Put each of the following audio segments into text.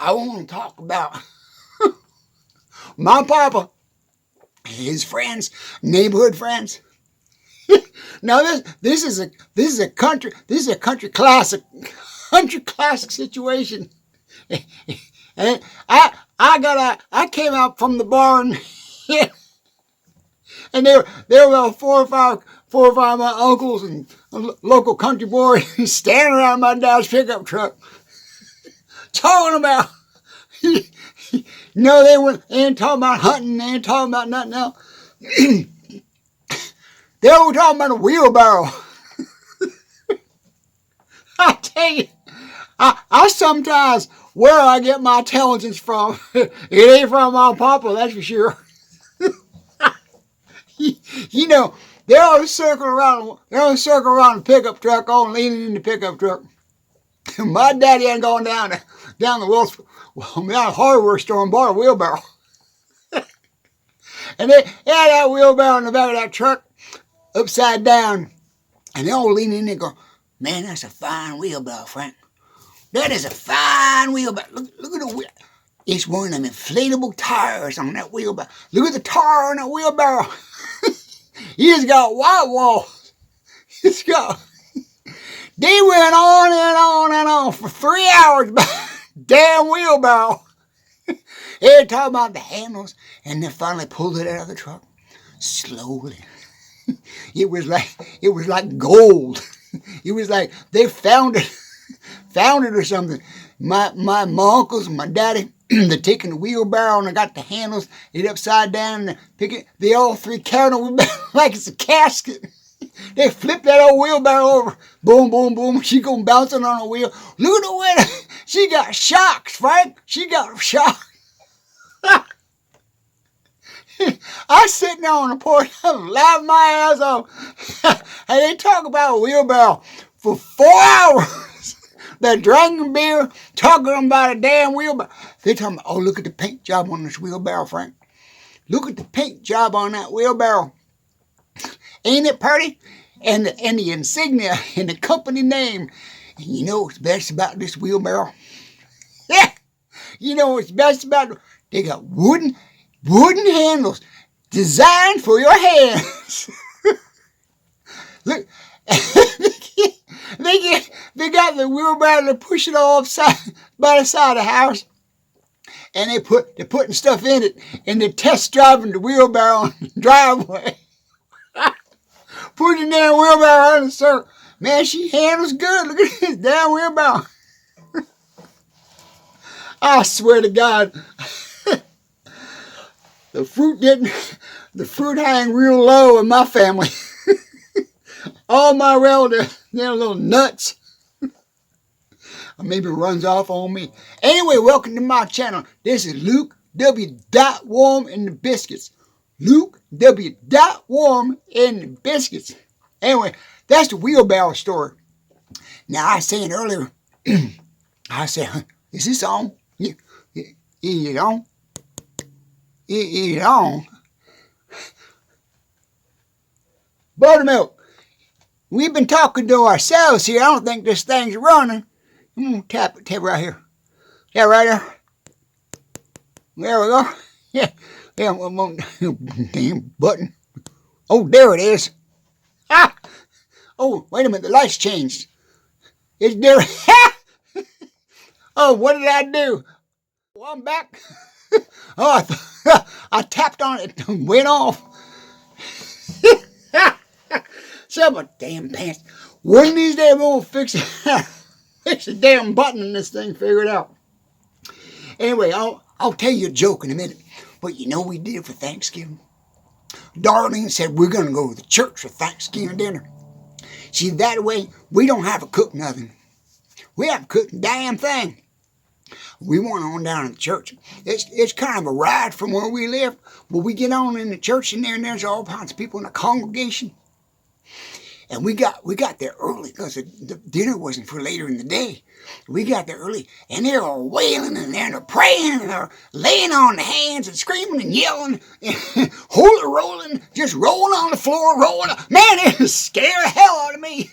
I want to talk about my papa, his friends, neighborhood friends. Now this is a country classic situation. And I came out from the barn, and there were about four or five of my uncles and local country boys standing around my dad's pickup truck, talking about. No, they ain't talking about hunting. They ain't talking about nothing else. They were talking about a wheelbarrow. I tell you, I sometimes where I get my intelligence from. It ain't from my papa, that's for sure. You know, they're all circling around the pickup truck, all leaning in the pickup truck. My daddy hadn't gone down the hardware store and bought a wheelbarrow. And they had that wheelbarrow in the back of that truck, upside down. And they all leaning in there going, man, that's a fine wheelbarrow, Frank. That is a fine wheelbarrow. Look at the wheel. It's one of them inflatable tires on that wheelbarrow. Look at the tire on that wheelbarrow. He's got white walls. It's got... They went on and on and on for 3 hours about damn wheelbarrow. They were talking about the handles, and they finally pulled it out of the truck slowly. It was like gold. It was like they found it or something. My uncles and my daddy, they're taking the wheelbarrow and they got the handles, it upside down, and they all three carrying the wheelbarrow like it's a casket. They flipped that old wheelbarrow over. Boom, boom, boom. She going bouncing on a wheel. Look at the window. She got shocks, Frank. She got shocks. I sitting there on the porch, I'm laughing my ass off. And they talk about a wheelbarrow for 4 hours. They're drinking beer, talking about a damn wheelbarrow. They're talking about, oh, look at the paint job on this wheelbarrow, Frank. Look at the paint job on that wheelbarrow. Ain't it pretty? And the insignia and the company name. And you know what's best about this wheelbarrow? Yeah. You know what's best about it? They got wooden handles designed for your hands. Look, they got the wheelbarrow to push it all by the side of the house. And they're putting stuff in it, and they're test driving the wheelbarrow on the driveway. Putting that wheelbarrow on the circle. Man, she handles good. Look at this damn wheelbarrow. I swear to God, the fruit hang real low in my family. All my relatives, they're little nuts. Or maybe it runs off on me. Anyway, welcome to my channel. This is Luke W. Warm and the Biscuits. Luke W. Warm and the Biscuits. Anyway, that's the wheelbarrow story. Now, I was saying earlier, I said, is this on? Is it on? Is it on? Buttermilk, we've been talking to ourselves here. I don't think this thing's running. I'm going to tap it right here. Yeah, right there. There we go. Yeah, damn button. Oh, there it is. Ah! Oh, wait a minute, the light's changed. It's different. Oh, what did I do? Well, I'm back. Oh, I tapped on it and went off. Some of damn pants. One of these days I'm going to fix it. Fix the damn button in this thing, figure it out. Anyway, I'll tell you a joke in a minute. But you know what we did for Thanksgiving? Darlene said we're going to go to the church for Thanksgiving dinner. See, that way we don't have to cook nothing. We have to cook a damn thing. We went on down to the church. It's kind of a ride from where we live. But we get on in the church in there, and there's all kinds of people in the congregation. And we got there early because the dinner wasn't for later in the day. We got there early, and they're all wailing, and they're praying, and they're laying on the hands and screaming and yelling, and holy rolling, just rolling on the floor, rolling. Man, it scared the hell out of me.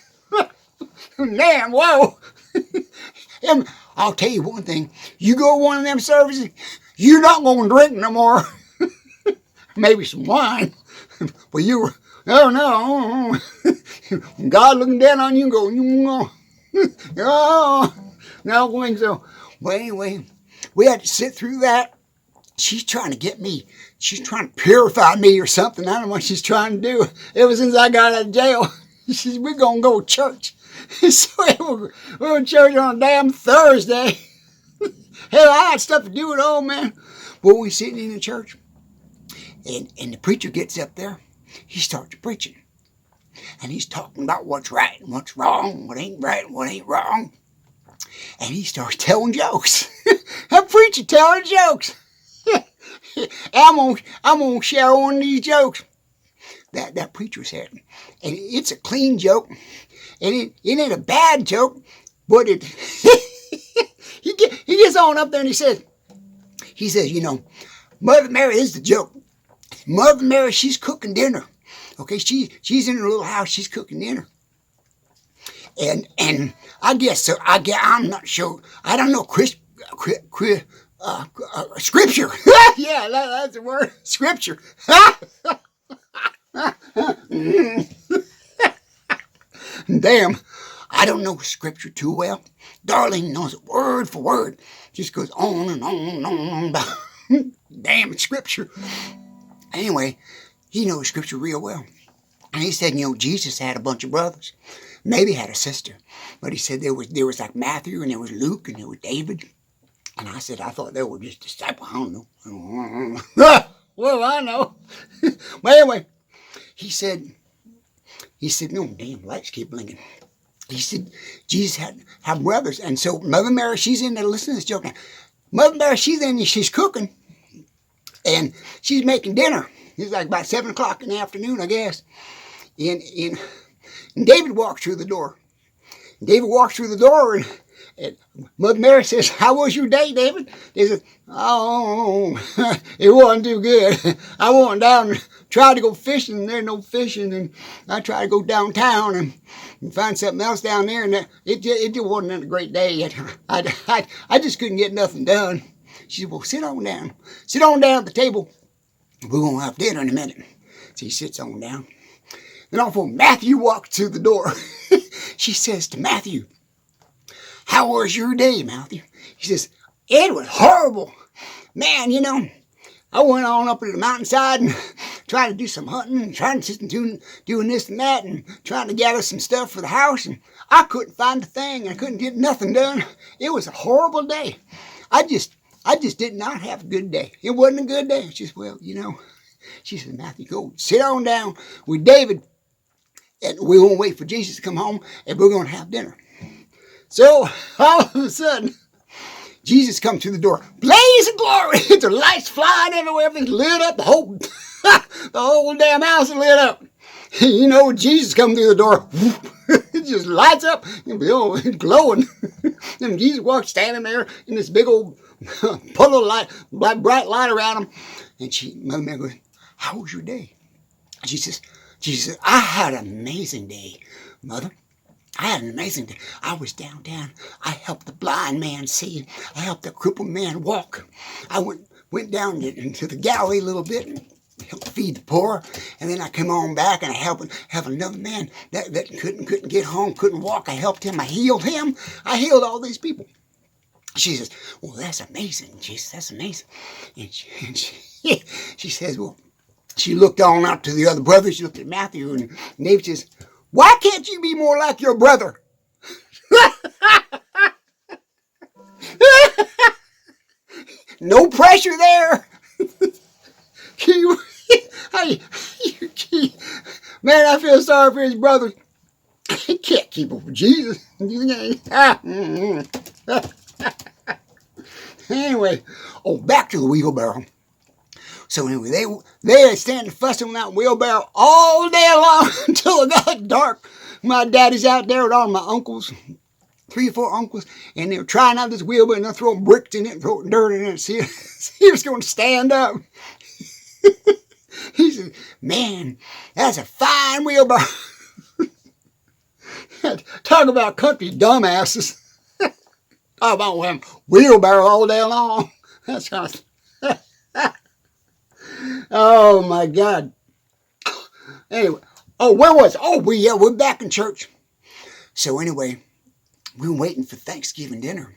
Damn, whoa. And I'll tell you one thing. You go to one of them services, you're not going to drink no more. Maybe some wine. But you were, oh no. God looking down on you and go, oh, no, I don't think so. Well, anyway, we had to sit through that. She's trying to get me. She's trying to purify me or something. I don't know what she's trying to do. Ever since I got out of jail, she says, we're going to go to church. So we were in church on a damn Thursday. Hell, I had stuff to do at home, man. Well, we sitting in the church, and the preacher gets up there. He starts preaching. And he's talking about what's right and what's wrong, what ain't right and what ain't wrong. And he starts telling jokes. A preacher telling jokes. I'm gonna share one of these jokes that preacher said. And it's a clean joke. And it ain't a bad joke, but it he gets on up there and he says, you know, Mother Mary, this is the joke. Mother Mary, she's cooking dinner. Okay, she's in her little house, she's cooking dinner. And I guess so. I'm not sure. I don't know scripture. Yeah, that's the word. Scripture. Damn, I don't know scripture too well. Darlene knows it word for word. Just goes on and on and on about damn scripture. Anyway, he knows scripture real well. And he said, you know, Jesus had a bunch of brothers. Maybe had a sister. But he said there was like Matthew, and there was Luke, and there was David. And I said, I thought they were just disciples. I don't know. Well, I know. But anyway, he said, no, damn, lights keep blinking. He said, Jesus had brothers. And so Mother Mary, she's in there listening to this joke. Now, Mother Mary, she's cooking. And she's making dinner. It's like about 7 o'clock in the afternoon, I guess. And David walks through the door. And Mother Mary says, how was your day, David? He says, oh, it wasn't too good. I went down and tried to go fishing, and there's no fishing. And I tried to go downtown and find something else down there. And it just wasn't a great day. I just couldn't get nothing done. She said, well, sit on down. Sit on down at the table. We're going to have dinner in a minute. So he sits on down. Then off Matthew walks through the door. She says to Matthew, how was your day, Matthew? He says, it was horrible. Man, you know, I went on up to the mountainside and tried to do some hunting and trying to doing this and that and trying to gather some stuff for the house. And I couldn't find a thing. I couldn't get nothing done. It was a horrible day. I just did not have a good day. It wasn't a good day. She said, well, you know, she said, Matthew, go sit on down with David, and we're going to wait for Jesus to come home, and we're going to have dinner. So all of a sudden, Jesus comes through the door, blaze of glory. The lights flying everywhere, everything's lit up. The whole damn house is lit up. You know, Jesus comes through the door, it just lights up, it's glowing. And Jesus walks standing there in this big old puddle of light, bright light around him. And Mother Mary goes, how was your day? She says, I had an amazing day, Mother. I had an amazing day. I was downtown. I helped the blind man see. I helped the crippled man walk. I went down into the gallery a little bit and helped feed the poor. And then I come on back and I helped another man that couldn't get home, couldn't walk. I helped him. I healed him. I healed all these people. She says, well, that's amazing, Jesus. That's amazing. And she says, well, she looked on out to the other brothers. She looked at Matthew, and David says, why can't you be more like your brother? No pressure there. Man, I feel sorry for his brother. He can't keep up with Jesus. Anyway, back to the wheelbarrow. So anyway, they stand fussing on that wheelbarrow all day long until it got dark. My daddy's out there with all my uncles, 3 or 4 uncles, and they were trying out this wheelbarrow, and they're throwing bricks in it and throwing dirt in it. See if it's going to stand up. He said, man, that's a fine wheelbarrow. Talk about country dumbasses. Talk about him wheelbarrow all day long. That's kind of. Oh my God. Anyway, where was it? We're back in church. So anyway, we were waiting for Thanksgiving dinner.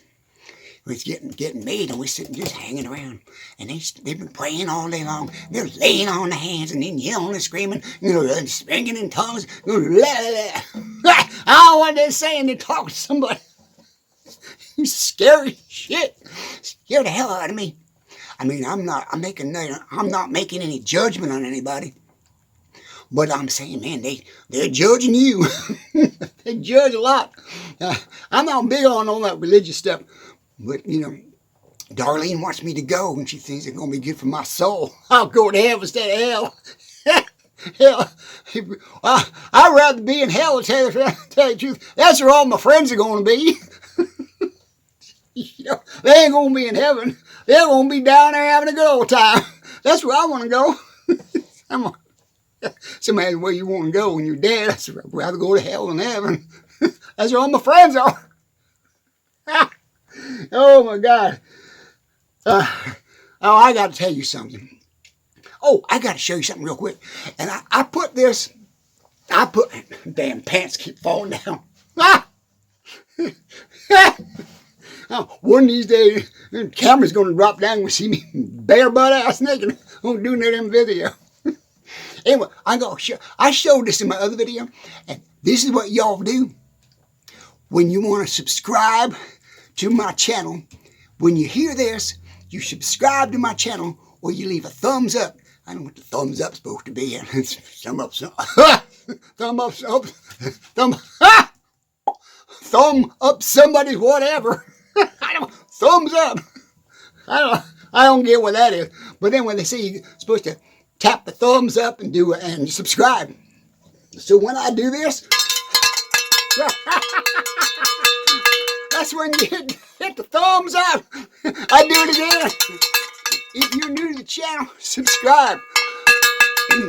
It was getting made, and we're sitting just hanging around. And they've been praying all day long. They're laying on the hands and then yelling and screaming, and speaking in tongues. I don't know what they're saying. They're talking to somebody. Scary shit. Scared the hell out of me. I mean, I'm not making any judgment on anybody. But I'm saying, man, they're judging you. They judge a lot. I'm not big on all that religious stuff. But, Darlene wants me to go, and she thinks it's going to be good for my soul. I'll go to heaven instead of hell. Hell, I'd rather be in hell, tell you the truth. That's where all my friends are going to be. They ain't going to be in heaven. They're going to be down there having a good old time. That's where I want to go. Somebody, where you want to go when you're dead, I'd rather go to hell than heaven. That's where all my friends are. Oh my God. I got to tell you something. I got to show you something real quick. And I put damn pants keep falling down. One of these days, the camera's going to drop down and see me bare butt ass naked. I'm doing that in video. Anyway, I showed this in my other video, and this is what y'all do when you want to subscribe to my channel. When you hear this, you subscribe to my channel, or you leave a thumbs up. I don't know what the thumbs up's supposed to be. Thumb up somebody's whatever. Thumbs up. I don't get what that is. But then when they say you're supposed to tap the thumbs up and subscribe. So when I do this, that's when you hit the thumbs up. I do it again. If you're new to the channel, subscribe.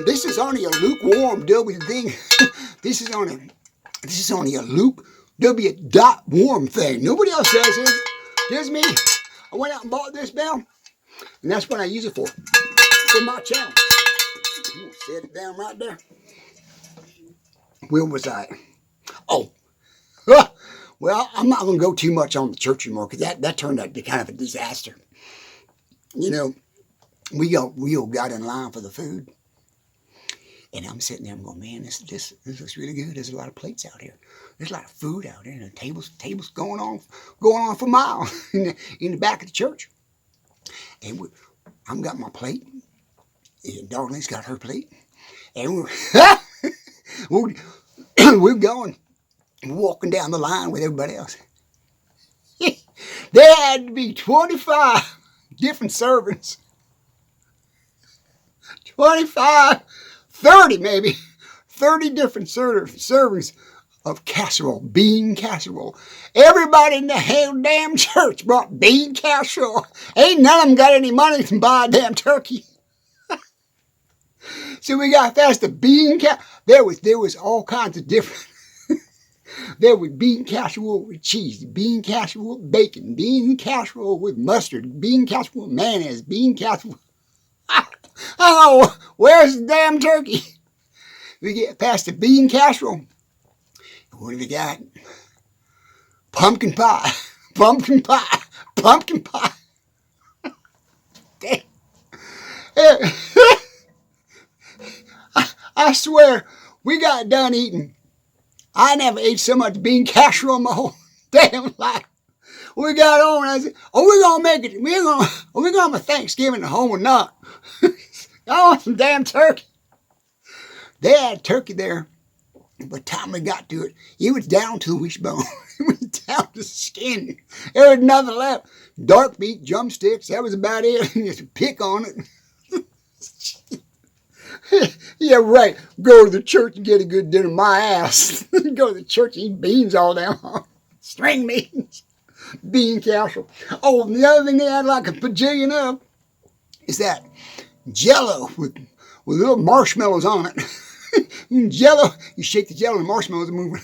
This is only a lukewarm W thing. This is only a Luke W .warm thing. Nobody else does this. Just me. I went out and bought this bell, and that's what I use it for my channel. I'm gonna set it down right there. Where was I? Well, I'm not going to go too much on the church anymore because that turned out to be kind of a disaster. We all got in line for the food, and I'm sitting there and going, man, this looks really good. There's a lot of plates out here. There's a lot of food out there, and tables going on for miles in the back of the church. And I've got my plate, and Darlene's got her plate, and we're going. Walking down the line with everybody else. There had to be 25 different servings. 25, 30 maybe. 30 different servings of casserole, bean casserole. Everybody in the hell damn church brought bean casserole. Ain't none of them got any money to buy a damn turkey. So we got past the bean casserole. There was all kinds of different. There was bean casserole with cheese, bean casserole with bacon, bean casserole with mustard, bean casserole with mayonnaise, bean casserole. Oh, where's the damn turkey? We get past the bean casserole. What do we got? Pumpkin pie, pumpkin pie, pumpkin pie. Damn. I swear, we got done eating. I never ate so much bean casserole in my whole damn life. We got on and I said, we're going to make it. We're going to have a Thanksgiving at home or not. I want some damn turkey. They had turkey there. By the time we got to it, it was down to the wishbone. It was down to the skin. There was nothing left. Dark meat, drumsticks, that was about it. Just pick on it. Yeah, right. Go to the church and get a good dinner. My ass. Go to the church and eat beans all day long. String beans. Bean casserole. And the other thing they had like a bajillion of is that Jello with little marshmallows on it. Jello, you shake the Jello and the marshmallows are moving.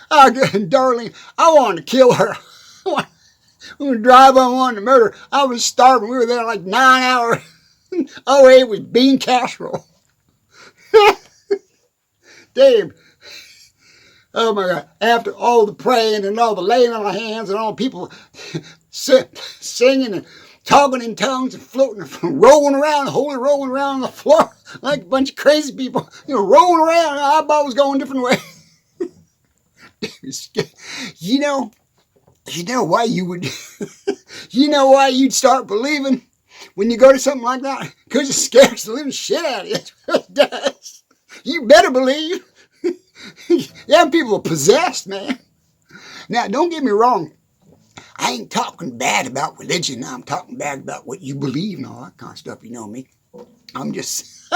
Oh, darling, I wanted to kill her. We would drive on one to murder. I was starving. We were there like 9 hours. All I ate was bean casserole. Damn. Oh my God. After all the praying and all the laying on the hands and all the people singing and talking in tongues and floating and rolling around, holy rolling around on the floor like a bunch of crazy people, rolling around. Our ball was going different ways. You know why you would, you know why you'd start believing when you go to something like that? Because it scares the living shit out of you. It does. You better believe. Them people are possessed, man. Now, don't get me wrong. I ain't talking bad about religion. I'm talking bad about what you believe and all that kind of stuff. You know me. I'm just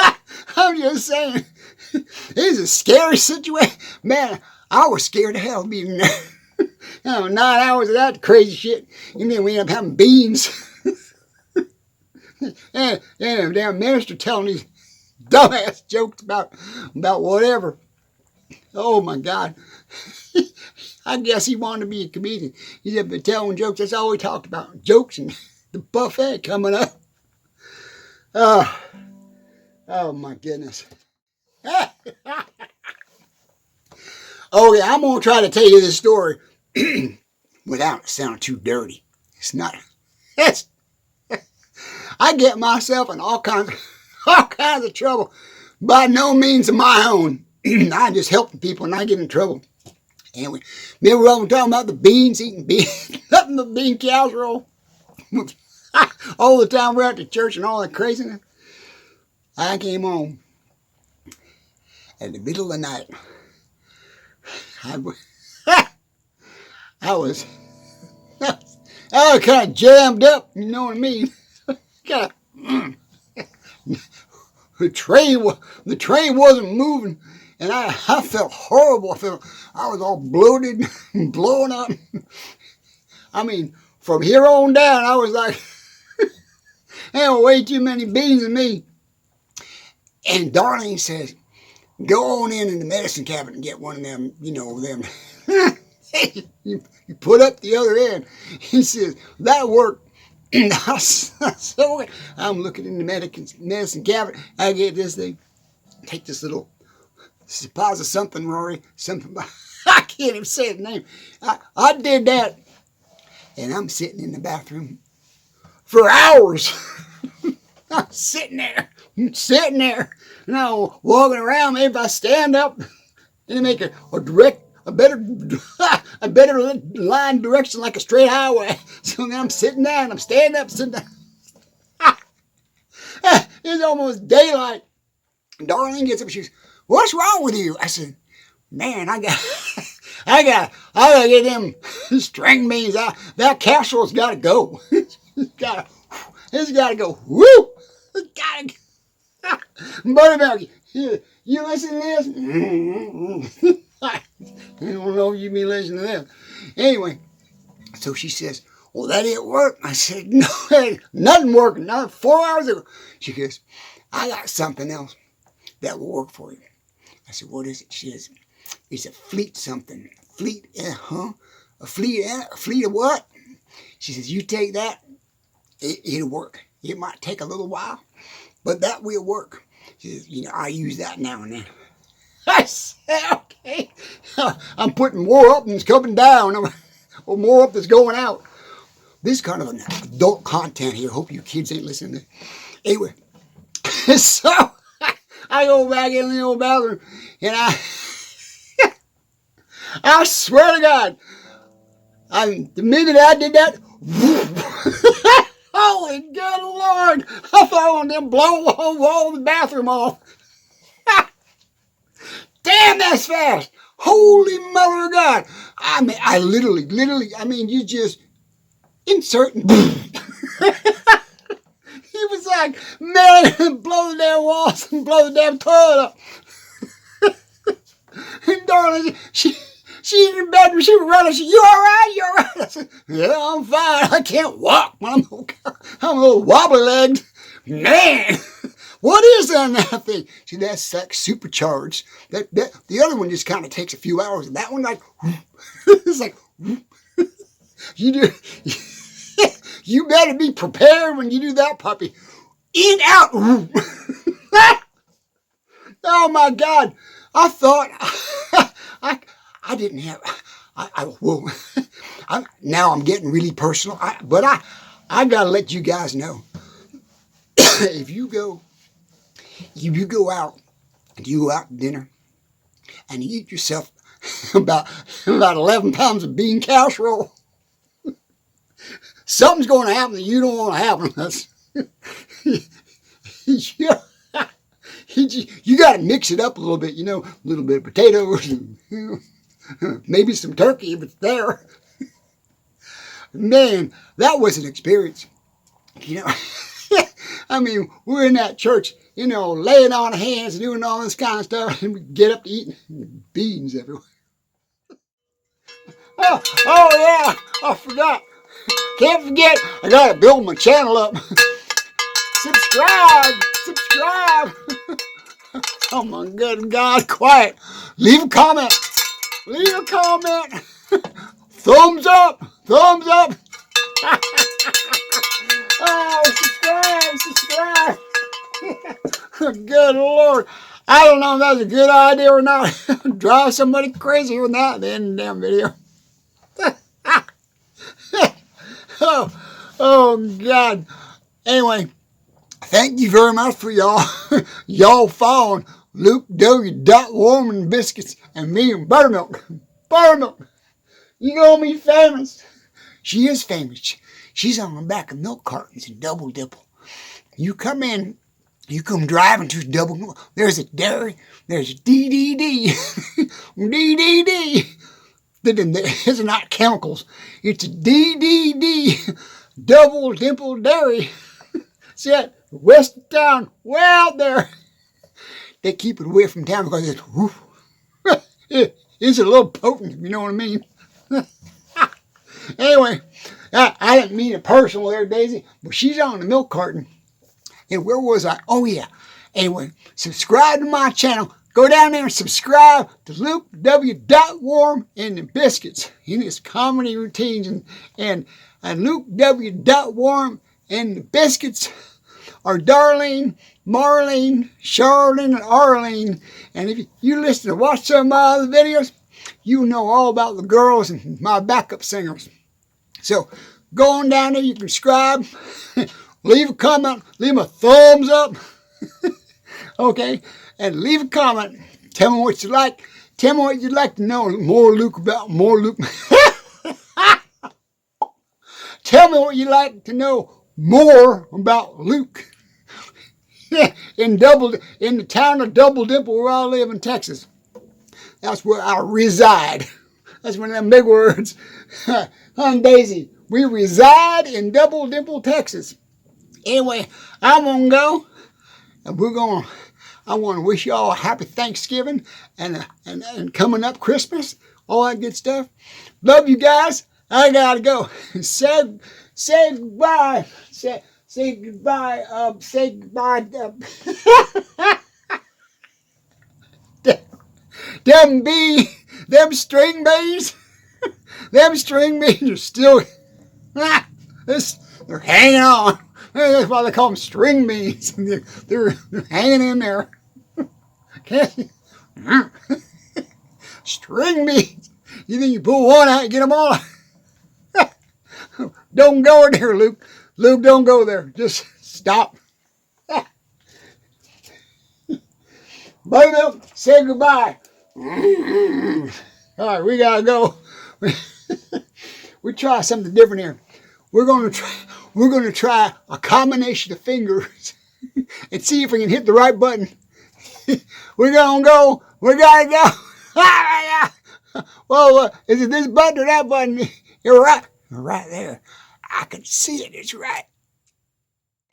saying. It's a scary situation. Man, I was scared to hell being there. 9 hours of that crazy shit. And then we end up having beans. and a damn minister telling these dumbass jokes about whatever. Oh my God. I guess he wanted to be a comedian. He's been telling jokes. That's all we talked about. Jokes and the buffet coming up. Oh my goodness. Okay, I'm going to try to tell you this story without sounding too dirty. It's not. I get myself in all kinds of trouble. By no means of my own. I just help the people and I get in trouble. Anyway, remember what I'm talking about? The beans, eating beans, nothing but bean casserole. All the time we're at the church and all that craziness. I came home in the middle of the night. I was kind of jammed up, you know what I mean? Kind of, the train wasn't moving, and I felt horrible. I was all bloated and blowing up. I mean, from here on down, I was like, there were way too many beans in me. And Darlene says, go on in the medicine cabinet and get one of them, them. you put up the other end. He says, that'll work. So I'm looking in the medicine cabinet. I get this thing. Take this little suppository something, Rory. Something. I can't even say the name. I did that. And I'm sitting in the bathroom for hours. I'm sitting there. And I'm walking around. Maybe if I stand up and make a better line direction like a straight highway. So now I'm sitting down, I'm standing up, sitting down. It's almost daylight. Darlene gets up and she goes, what's wrong with you? I said, man, I gotta get them string beans out. That casserole's gotta go. It's gotta go. Woo! It's gotta go. Buttermilk, you listen to this? I don't know if you be listening to them. Anyway, so she says, well, that didn't work. I said, no, nothing working. Not 4 hours ago. She goes, I got something else that will work for you. I said, what is it? She says, it's a fleet something. Fleet, A fleet of what? She says, you take that, it'll work. It might take a little while, but that will work. She says, I use that now and then. I said, okay. I'm putting more up than it's coming down, or more up that's going out. This is kind of an adult content here. Hope you kids ain't listening to it. Anyway, so I go back in the old bathroom, and I swear to God, the minute I did that, holy good Lord, I thought I wanted to blow the whole wall of the bathroom off. Damn, that's fast. Holy mother of God. I mean, I literally, you just insert. He was like, man, blow the damn walls and blow the damn toilet up. And Darlene, she in her bedroom, she was running. She said, you all right? You all right? I said, yeah, I'm fine. I can't walk. I'm a little wobbly legged. Man, What is that thing? See, that's like supercharged. That the other one just kind of takes a few hours, and that one like it's like you do. You better be prepared when you do that, puppy. In out. Oh my God! I thought I didn't have. Well, now I'm getting really personal. But I gotta let you guys know. If you go out and you go out to dinner and you eat yourself about 11 pounds of bean casserole, something's going to happen that you don't want to happen. You got to mix it up a little bit, a little bit of potatoes, maybe some turkey if it's there. Man, that was an experience. I mean, we're in that church, laying on hands and doing all this kind of stuff, and we get up to eating beans everywhere. Oh yeah, I forgot. Can't forget, I gotta build my channel up. Subscribe. Oh my good God, quiet. Leave a comment. Thumbs up. Oh, subscribe. Good Lord. I don't know if that's a good idea or not. Drive somebody crazy with that at the end of the damn video. Oh God. Anyway, thank you very much for y'all following Luke W. Warm and Biscuits and me and Buttermilk. You gonna be famous. She is famous. She's on the back of milk cartons and double dimple. You come driving to double. There's a dairy. There's a DDD. DDD. It's not chemicals. It's a DDD. Double dimple dairy. See that? West of town. Way out there. They keep it away from town because it's a little potent, if you know what I mean. Anyway, I didn't mean it personal there, Daisy, but she's on the milk carton. And where was I? Oh, yeah. Anyway, subscribe to my channel. Go down there and subscribe to Luke W. Warm and the Biscuits in his comedy routines. And Luke W. Warm and the Biscuits are Darlene, Marlene, Charlene, and Arlene. And if you listen to watch some of my other videos, you know all about the girls and my backup singers. So go on down there, you can subscribe, leave a comment, leave a thumbs up, okay, and leave a comment. Tell me what you like. Tell me what you'd like to know more Luke. Tell me what you'd like to know more about Luke. In the town of Double Dimple where I live in Texas. That's where I reside. That's one of them big words. I'm Daisy. We reside in Double Dimple, Texas. Anyway, I'm going to go. And I want to wish you all a happy Thanksgiving and coming up Christmas. All that good stuff. Love you guys. I got to go. Say goodbye. Say goodbye. Say goodbye. Them string beans. Them string beans are still, they're hanging on. That's why they call them string beans. They're hanging in there. String beans. You think you pull one out, you get them all. Don't go there, Luke. Luke, don't go there. Just stop. Buttermilk, say goodbye. All right, we gotta go. We try something different here. We're gonna try a combination of fingers and see if we can hit the right button. We're gonna go. We gotta go. Well, is it this button or that button? You're right there. I can see it. It's right.